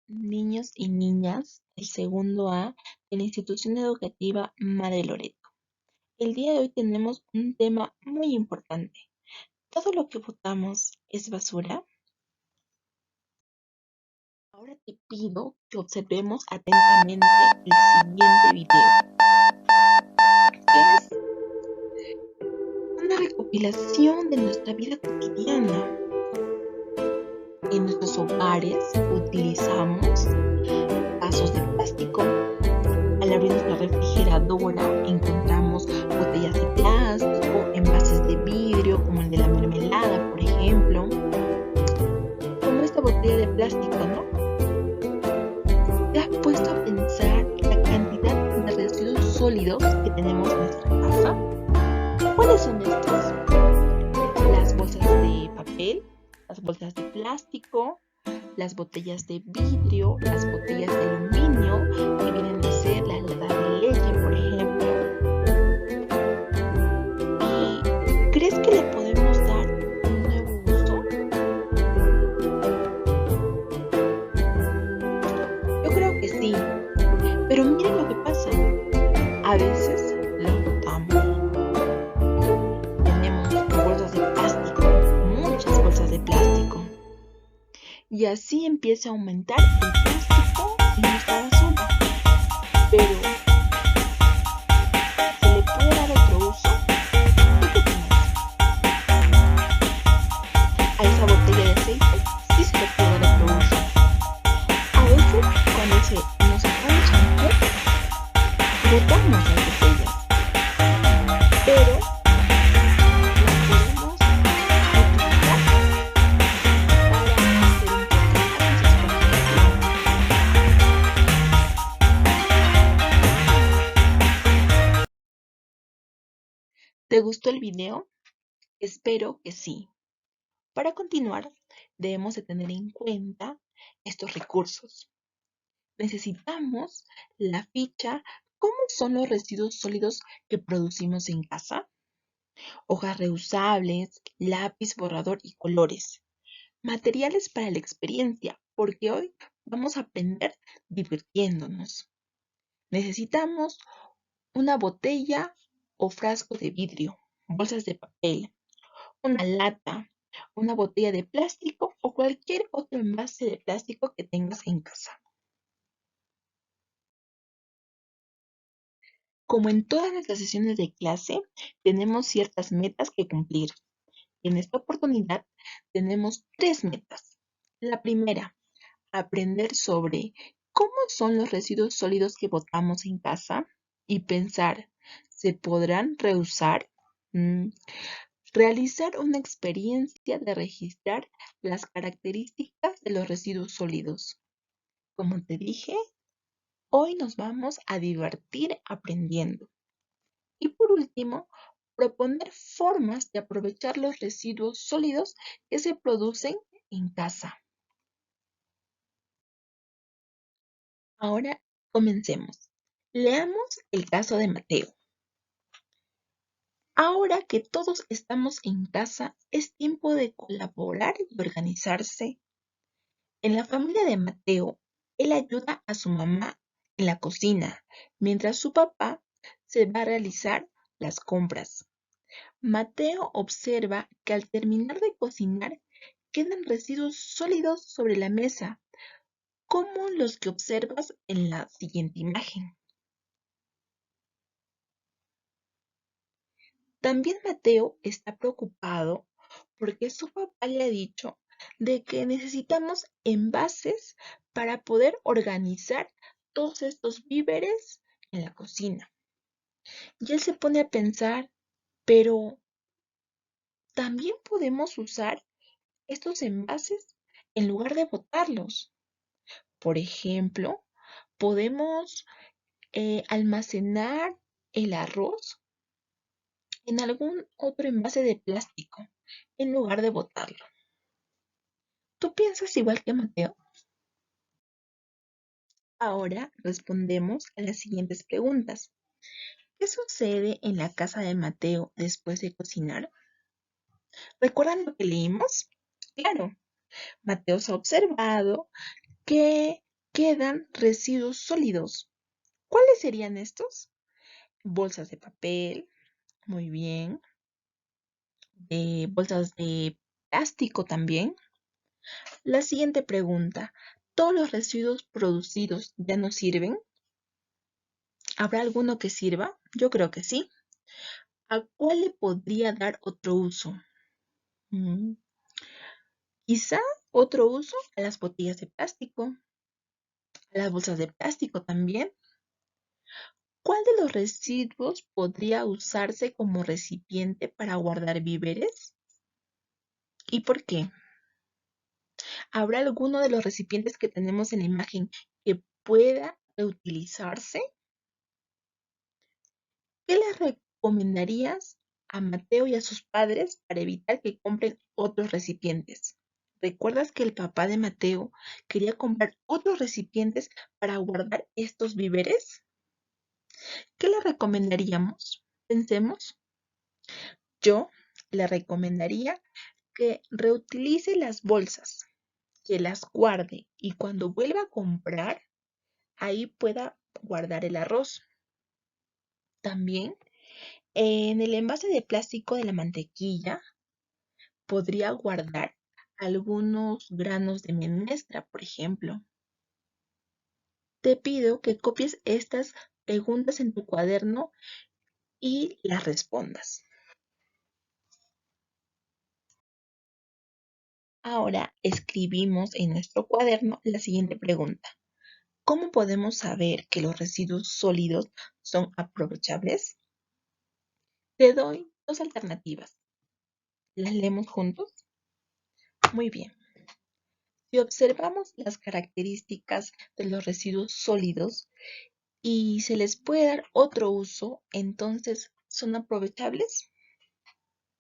niños y niñas del segundo A de la institución educativa Madre Loreto. El día de hoy tenemos un tema muy importante. ¿Todo lo que botamos es basura? Ahora te pido que observemos atentamente el siguiente video, que es una recopilación de nuestra vida cotidiana. En nuestros hogares utilizamos vasos de plástico. Al abrir nuestra refrigeradora encontramos botellas de plástico, envases de vidrio como el de la mermelada, por ejemplo. Como esta botella de plástico, ¿no? ¿Te has puesto a pensar la cantidad de residuos sólidos que tenemos en nuestra casa? ¿Cuáles son estos? Las bolsas de papel, las bolsas de plástico, las botellas de vidrio, las botellas de aluminio, que vienen a ser las latas de leche, por ejemplo. ¿Y crees que le podemos dar un nuevo uso? Yo creo que sí, pero miren lo que pasa. A veces los botamos. Tenemos bolsas de plástico, muchas bolsas de plástico. Y así empieza a aumentar el plástico en nuestra basura. Pero, ¿se le puede dar otro uso? ¿Tú qué opinas? A esa botella de aceite sí se le puede dar otro uso. A veces, cuando nos acaba el champú, botamos las botellas. Pero las podemos utilizar para hacer intercambios, por ejemplo. ¿Te gustó el video? Espero que sí. Para continuar, debemos de tener en cuenta estos recursos. Necesitamos la ficha ¿cómo son los residuos sólidos que producimos en casa? Hojas reusables, lápiz, borrador y colores. Materiales para la experiencia, porque hoy vamos a aprender divirtiéndonos. Necesitamos una botella o frasco de vidrio, bolsas de papel, una lata, una botella de plástico o cualquier otro envase de plástico que tengas en casa. Como en todas nuestras sesiones de clase, tenemos ciertas metas que cumplir. En esta oportunidad tenemos 3 metas. La primera, aprender sobre cómo son los residuos sólidos que botamos en casa y pensar, ¿se podrán reusar? Realizar una experiencia de registrar las características de los residuos sólidos. Como te dije, hoy nos vamos a divertir aprendiendo. Y por último, proponer formas de aprovechar los residuos sólidos que se producen en casa. Ahora comencemos. Leamos el caso de Mateo. Ahora que todos estamos en casa, es tiempo de colaborar y organizarse. En la familia de Mateo, él ayuda a su mamá en la cocina, mientras su papá se va a realizar las compras. Mateo observa que al terminar de cocinar quedan residuos sólidos sobre la mesa, como los que observas en la siguiente imagen. También Mateo está preocupado porque su papá le ha dicho de que necesitamos envases para poder organizar todos estos víveres en la cocina. Y él se pone a pensar, pero también podemos usar estos envases en lugar de botarlos. Por ejemplo, podemos almacenar el arroz en algún otro envase de plástico en lugar de botarlo. ¿Tú piensas igual que Mateo? Ahora respondemos a las siguientes preguntas. ¿Qué sucede en la casa de Mateo después de cocinar? ¿Recuerdan lo que leímos? Claro, Mateo se ha observado que quedan residuos sólidos. ¿Cuáles serían estos? Bolsas de papel, muy bien. Bolsas de plástico también. La siguiente pregunta, ¿todos los residuos producidos ya no sirven? ¿Habrá alguno que sirva? Yo creo que sí. ¿A cuál le podría dar otro uso? Mm, Quizá otro uso a las botellas de plástico, a las bolsas de plástico también. ¿Cuál de los residuos podría usarse como recipiente para guardar víveres? ¿Y por qué? ¿Habrá alguno de los recipientes que tenemos en la imagen que pueda reutilizarse? ¿Qué les recomendarías a Mateo y a sus padres para evitar que compren otros recipientes? ¿Recuerdas que el papá de Mateo quería comprar otros recipientes para guardar estos víveres? ¿Qué le recomendaríamos? Pensemos. Yo le recomendaría que reutilice las bolsas, que las guarde y cuando vuelva a comprar, ahí pueda guardar el arroz. También en el envase de plástico de la mantequilla podría guardar algunos granos de menestra, por ejemplo. Te pido que copies estas preguntas en tu cuaderno y las respondas. Ahora escribimos en nuestro cuaderno la siguiente pregunta. ¿Cómo podemos saber que los residuos sólidos son aprovechables? Te doy dos alternativas. ¿Las leemos juntos? Muy bien. Si observamos las características de los residuos sólidos y se les puede dar otro uso, entonces ¿son aprovechables?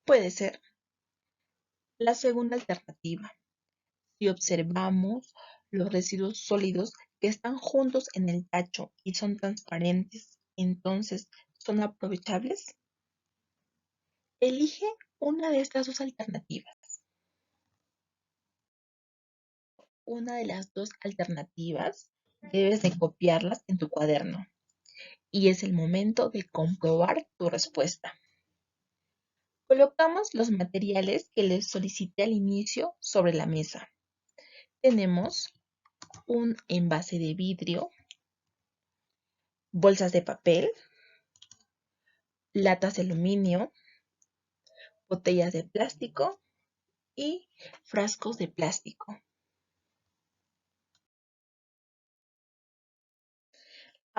Puede ser. La segunda alternativa. Si observamos los residuos sólidos que están juntos en el tacho y son transparentes, entonces ¿son aprovechables? Elige una de estas dos alternativas. Una de las dos alternativas debes de copiarlas en tu cuaderno y es el momento de comprobar tu respuesta. Colocamos los materiales que les solicité al inicio sobre la mesa. Tenemos un envase de vidrio, bolsas de papel, latas de aluminio, botellas de plástico y frascos de plástico.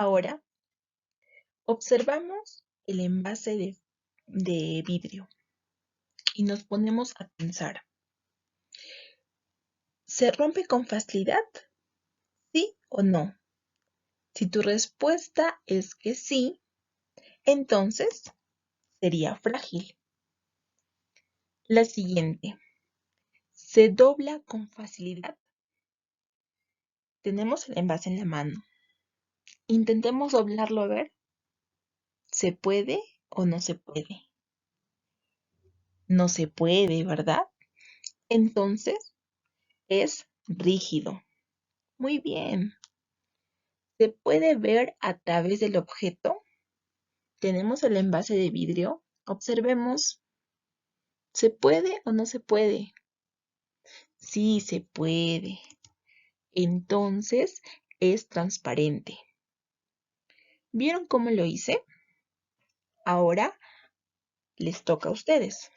Ahora observamos el envase de vidrio y nos ponemos a pensar, ¿se rompe con facilidad? ¿Sí o no? Si tu respuesta es que sí, entonces sería frágil. La siguiente, ¿se dobla con facilidad? Tenemos el envase en la mano. Intentemos doblarlo a ver. ¿Se puede o no se puede? No se puede, ¿verdad? Entonces es rígido. Muy bien. ¿Se puede ver a través del objeto? Tenemos el envase de vidrio. Observemos. ¿Se puede o no se puede? Sí, se puede. Entonces es transparente. ¿Vieron cómo lo hice? Ahora les toca a ustedes.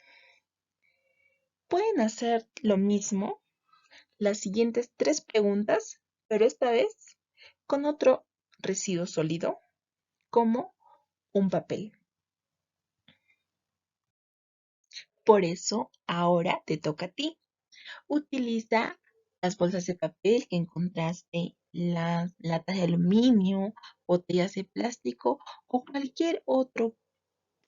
Pueden hacer lo mismo las siguientes tres preguntas, pero esta vez con otro residuo sólido, como un papel. Por eso, ahora te toca a ti. Utiliza las bolsas de papel que encontraste, las latas de aluminio, botellas de plástico o cualquier otro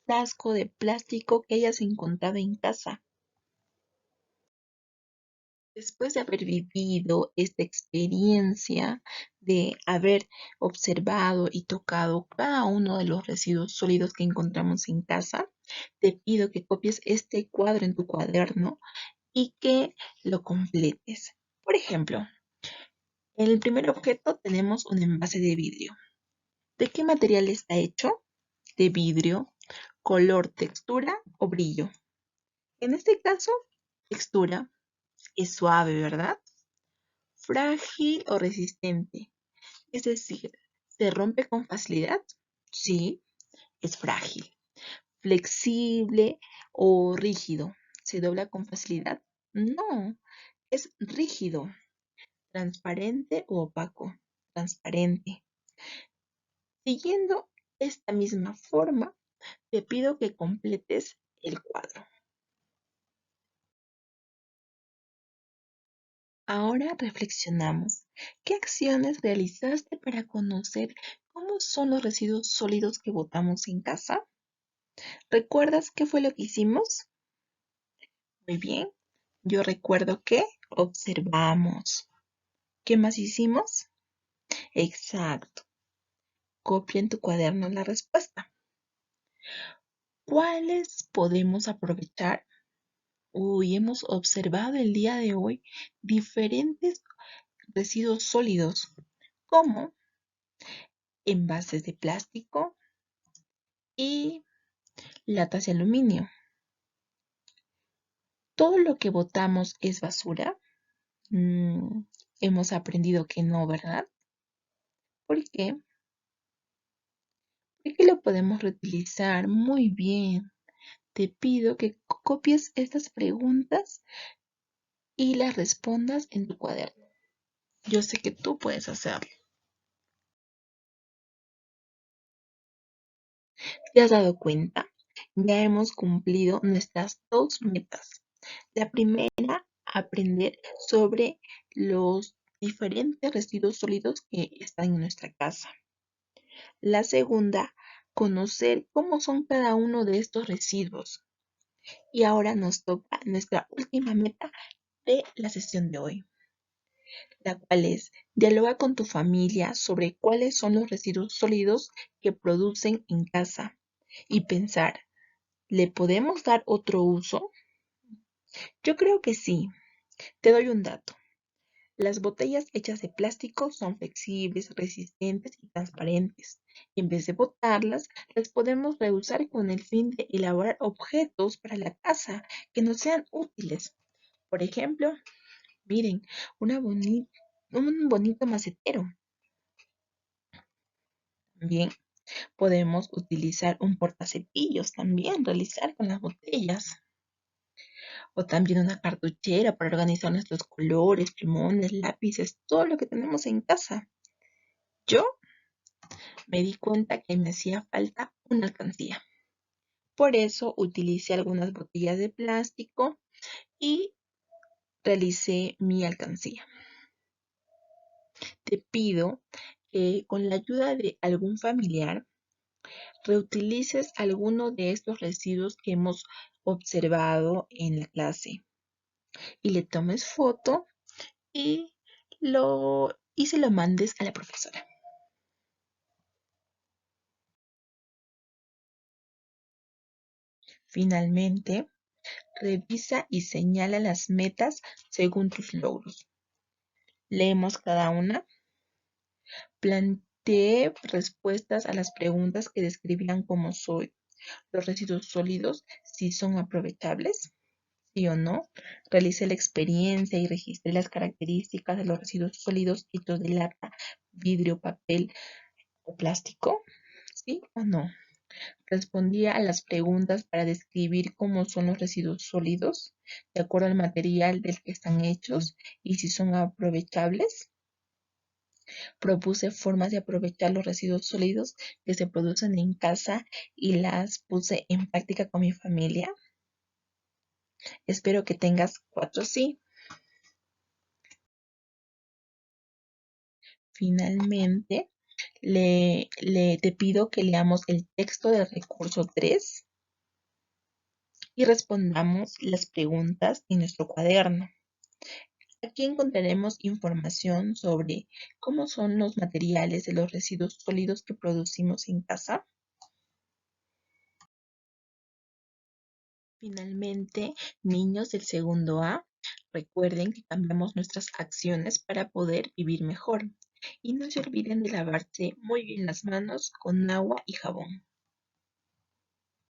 frasco de plástico que hayas encontrado en casa. Después de haber vivido esta experiencia, de haber observado y tocado cada uno de los residuos sólidos que encontramos en casa, te pido que copies este cuadro en tu cuaderno y que lo completes. Por ejemplo, En el primer objeto tenemos un envase de vidrio. ¿De qué material está hecho? De vidrio, color, textura o brillo. En este caso, textura. Es suave, ¿verdad? Frágil o resistente. Es decir, ¿se rompe con facilidad? Sí, es frágil. Flexible o rígido. ¿Se dobla con facilidad? No, es rígido. Transparente o opaco. Transparente. Siguiendo esta misma forma, te pido que completes el cuadro. Ahora reflexionamos. ¿Qué acciones realizaste para conocer cómo son los residuos sólidos que botamos en casa? ¿Recuerdas qué fue lo que hicimos? Muy bien. Yo recuerdo que observamos. ¿Qué más hicimos? Exacto. Copia en tu cuaderno la respuesta. ¿Cuáles podemos aprovechar? Uy, hemos observado el día de hoy diferentes residuos sólidos, como envases de plástico y latas de aluminio. ¿Todo lo que botamos es basura? Hemos aprendido que no, ¿verdad? ¿Por qué? Porque lo podemos reutilizar. Muy bien. Te pido que copies estas preguntas y las respondas en tu cuaderno. Yo sé que tú puedes hacerlo. ¿Te has dado cuenta? Ya hemos cumplido nuestras dos metas. La primera, aprender sobre los diferentes residuos sólidos que están en nuestra casa. La segunda, conocer cómo son cada uno de estos residuos. Y ahora nos toca nuestra última meta de la sesión de hoy, la cual es dialogar con tu familia sobre cuáles son los residuos sólidos que producen en casa y pensar, ¿le podemos dar otro uso? Yo creo que sí. Te doy un dato. Las botellas hechas de plástico son flexibles, resistentes y transparentes. En vez de botarlas, las podemos reusar con el fin de elaborar objetos para la casa que nos sean útiles. Por ejemplo, miren, un bonito macetero. También podemos utilizar un portacepillos también, realizar con las botellas. O también una cartuchera para organizar nuestros colores, plumones, lápices, todo lo que tenemos en casa. Yo me di cuenta que me hacía falta una alcancía. Por eso utilicé algunas botellas de plástico y realicé mi alcancía. Te pido que con la ayuda de algún familiar reutilices alguno de estos residuos que hemos observado en la clase y le tomes foto y se lo mandes a la profesora. Finalmente, revisa y señala las metas según tus logros. Leemos cada una. Planteé respuestas a las preguntas que describían cómo soy los residuos sólidos, si son aprovechables, sí o no. Realicé la experiencia y registré las características de los residuos sólidos hechos de lata, vidrio, papel o plástico, sí o no. Respondía a las preguntas para describir cómo son los residuos sólidos, de acuerdo al material del que están hechos y si son aprovechables. Propuse formas de aprovechar los residuos sólidos que se producen en casa y las puse en práctica con mi familia. Espero que tengas 4 sí. Finalmente, te pido que leamos el texto del recurso 3 y respondamos las preguntas en nuestro cuaderno. Aquí encontraremos información sobre cómo son los materiales de los residuos sólidos que producimos en casa. Finalmente, niños del segundo A, Recuerden que cambiamos nuestras acciones para poder vivir mejor. Y no se olviden de lavarse muy bien las manos con agua y jabón.